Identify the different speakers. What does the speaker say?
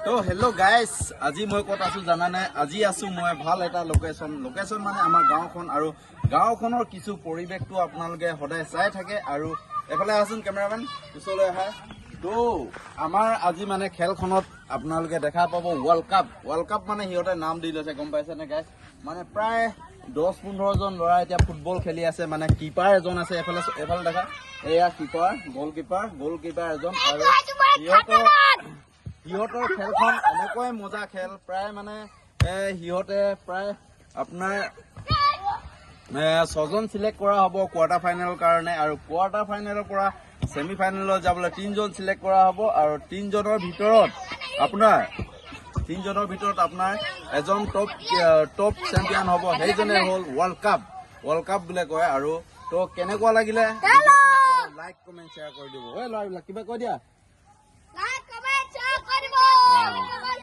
Speaker 1: তো hello' guys, আজি মই ক'ত আছো জানানে? আজি আছো মই ভাল এটা লোকেশ্যন মানে আমাৰ গাঁওখন, আৰু গাঁওখনৰ কিছু পৰিৱেশটো আপোনালোকে সদায় চাই থাকে। আৰু এফালে আছোন কেমেৰামেন, ওচৰলৈ আহা। তো আমাৰ আজি মানে খেলখনত আপোনালোকে দেখা পাব ৱৰ্ল্ড কাপ মানে সিহঁতে নাম দি লৈছে, গম পাইছেনে গাইজ? মানে প্ৰায় 10-15 জন ল'ৰা এতিয়া ফুটবল খেলি আছে। মানে কিপাৰ এজন আছে, এফালে দেখা, এয়া কিপাৰ, গ'লকিপাৰ এজন। আৰু সিহঁতৰ খেলখন এনেকৈ মজা খেল, প্ৰায় মানে সিহঁতে প্ৰায় আপোনাৰ 6জন চিলেক্ট কৰা হ'ব কোৱাৰ্টাৰ ফাইনেলৰ কাৰণে, আৰু কোৱাৰ্টাৰ ফাইনেলৰ পৰা ছেমি ফাইনেলত যাবলৈ 3জন চিলেক্ট কৰা হ'ব। আৰু 3জনৰ ভিতৰত আপোনাৰ এজন টপ চেম্পিয়ন হ'ব, সেইজনে হ'ল ৱৰ্ল্ড কাপ বুলি কয়। আৰু তো কেনেকুৱা লাগিলে লাইক কমেণ্ট শ্বেয়াৰ কৰি দিব। ল'ৰাবিলাক কিবা কৈ দিয়া।